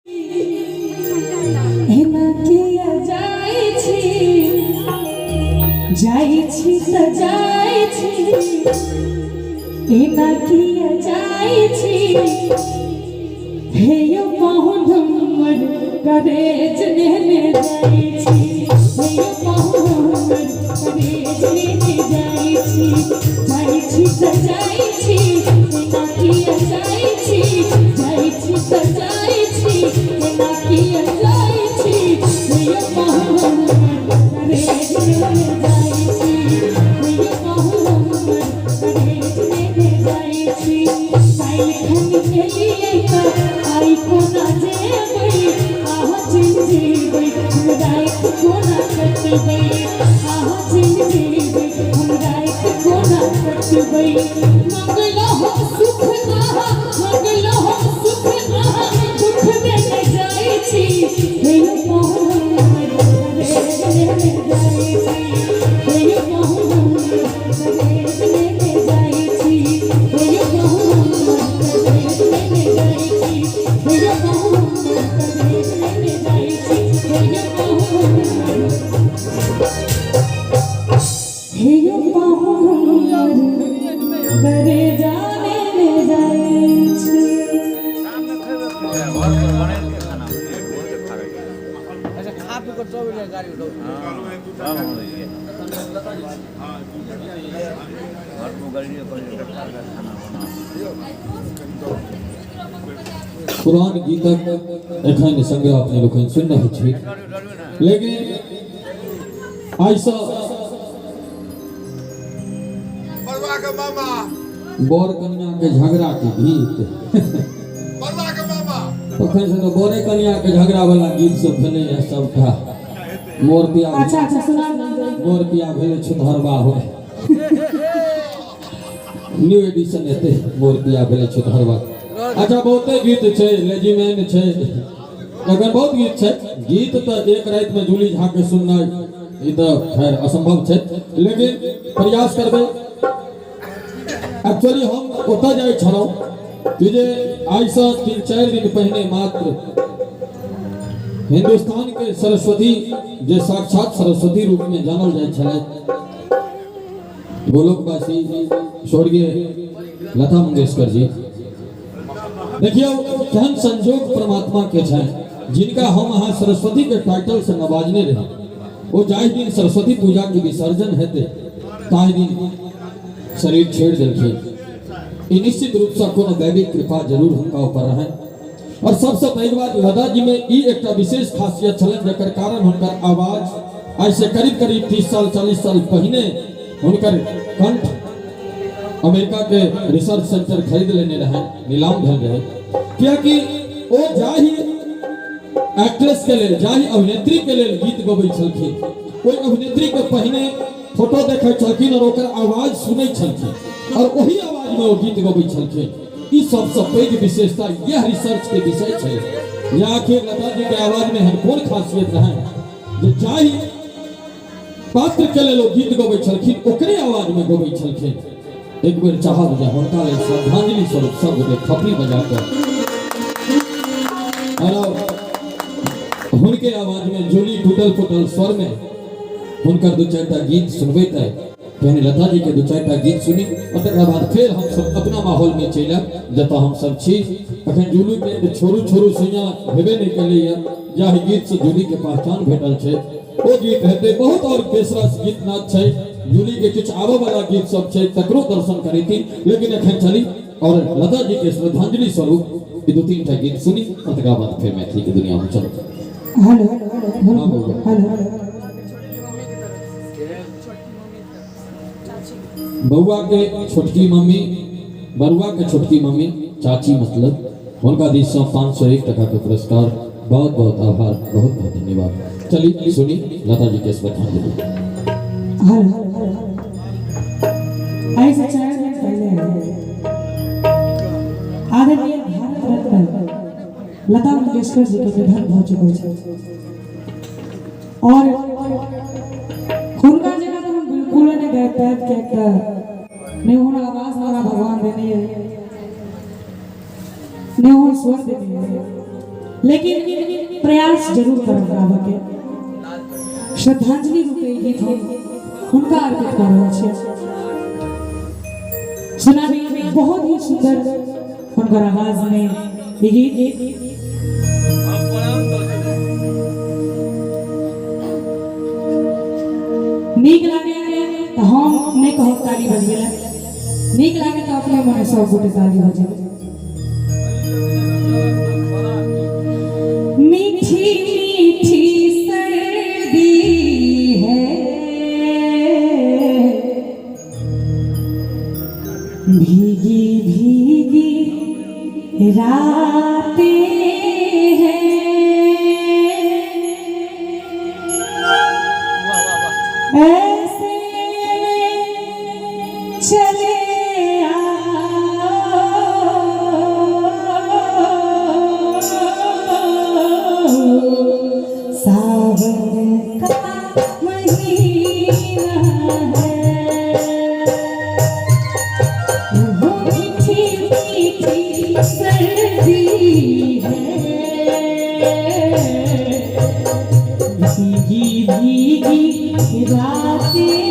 एना किया जाइ छी त जाइ छी एना किया जाइ छी हे यो पाहुन हमर करेज नेने जाइ छी हे यो पाहुन हमर करेज नेने जाइ छी त जाइ छी एना किया जाइ छी त जाइ छी एना किया जाइ छी हे यो पाहुन हमर करेज नेने जाइ छी हे यो पाहुन हमर करेज नेने जाइ छी काइल खन चलिए त आई कोना जेबै आह चिन जेबै हम रात कोना कटबै आह चिन जेबै हम रात कोना कटबै मंगलो हो सुख आहा मंगलो हो सुख आहा दुख देने जाइ छी हे यो पाहुन हमर करेज नेने जाइ छी हे यो पाहुन हमर करेज नेने जाइ छी हे यो पाहुन हमर करेज नेने जाइ छी हे यो पाहुन हमर करेज नेने जाइ छी हे यो पाहुन हे यो पाहुन हमर करेज नेने जाइ छी। पुरान गीतक एखन संग्रह अपने लोग सुन रहे छी, लेकिन ऐसा बर कन्या के झगड़ा के गीत तखन से तो बोरे कन्या के झगड़ा वाला गीत सब भेले है सबटा मोर पिया अच्छा सुना मोर पिया भेले छुतहरबा हो न्यू एडिशन एते मोर पिया भेले छुतहरबा। अच्छा बहुते गीत छै लेजिमेन छै अगर बहुत गीत छै गीत तो एक रात में जूली झा के सुननाइ ई तो खैर असंभव छै, लेकिन प्रयास करबे। एक्चुअली हम ओतऽ जाइ छलहुँ कि जे आई से 3-4 दिन पहले मात्र हिंदुस्तान के सरस्वती जे साक्षात सरस्वती रूप में जानल जाय छलै गोलोकवासी स्वर्गीय लता मंगेशकर जी, देखियो केहन संजोग परमात्मा के छै जिनका हम अहाँ सरस्वती के टाइटल से नवाजने रहे वो जाहि दिन सरस्वती पूजा के विसर्जन हेते ताहि दिन शरीर छेड़ देलखिन। ई निश्चित रूप से कोनो दैविक कृपा जरूर हुनका ऊपर रहे और सबसे पैघ बात लता जी में ई एकटा विशेष खासियत छलन जेकर कारण हुनकर आवाज आज से करीब 30 साल 40 साल पहले हुनकर कंठ अमेरिका के रिसर्च सेंटर खरीद लेने रहे, नीलाम भेल रहे, क्योंकि ओ जाहि एक्ट्रेस के लेल जाहि अभिनेत्री के लेल गीत गबै छलखिन ओई अभिनेत्री के पहिने फोटो देखै छलखिन और ओकर आवाज सुनै छलखिन और वही आवाज में वो गीत गबै छलखिन। ई सबसे पैघ विशेषता यह रिसर्च के विषय छै या आखिर लता जी के आवाज में हर कोन खासियत रहे जे जाहि पात्र के लेल गीत गबै छलखिन ओकरे आवाज में गबै छलखिन। एक बेर चाहब जे हुनका लेल श्रद्धांजलि स्वरूप सब गोटे थपड़ी बजा कर और हुनके आवाज में जोली टूटल फूटल स्वर में हुनकर 2-4टा गीत सुनबे त पहले लता जी के 2-4टा गीत सुनी और तकर बाद फिर हम सब अपना माहौल में चलब जतऽ हम सब छी। अखन जूली के छोरू छोरू सैया हेबे नहीं कलिए जाहि गीत से जूली के पहचान भेटल छै ओ गीत हेते बहुत और तेसरा गीत नाच छै जूली के किछ आबो वाला गीत सब छै तकरो दर्शन करेती, लेकिन अखन चली और लता जी के श्रद्धांजलि स्वरूप 2-3टा गीत सुनी और तकर बाद फिर मैथिली के दुनिया में चलो। हेलो हेलो बउआ के छोटकी मम्मी बरुआ के छोटकी मम्मी चाची मतलब उनका दिस से 501 टका के पुरस्कार, बहुत बहुत आभार, बहुत बहुत धन्यवाद। चलिए सुनी लता जी के श्रद्धांजलि। ऐसे 4 दिन पहले आदरणीय भारत रत्न लता मंगेशकर जी के निधन हो चुके हैं और हुनका जगह तो हम बिल्कुल नहीं गए पैर के नहीं होना आवाज हमारा भगवान देनी है नहीं हो स्वर देनी है लेकिन प्रयास जरूर करब गाबऽ के। श्रद्धांजलि रूपे ई गीत हम हुनका अर्पित कर रहल छियै। सुनाबी बहुत ही सुंदर हुनकर आवाज में ई गीत। नीक लागे तो हम नहीं कहब ताली बजबे ला, नीक लागे तो अपने मने सब गोटे ताली बजेबे। मीठी मीठी सर्दी है, भीगी भीगी रातें हैं, ऐसे में चले सावन का महीना है, वो मीठी मीठी सर्दी है, भीगी भीगी रातें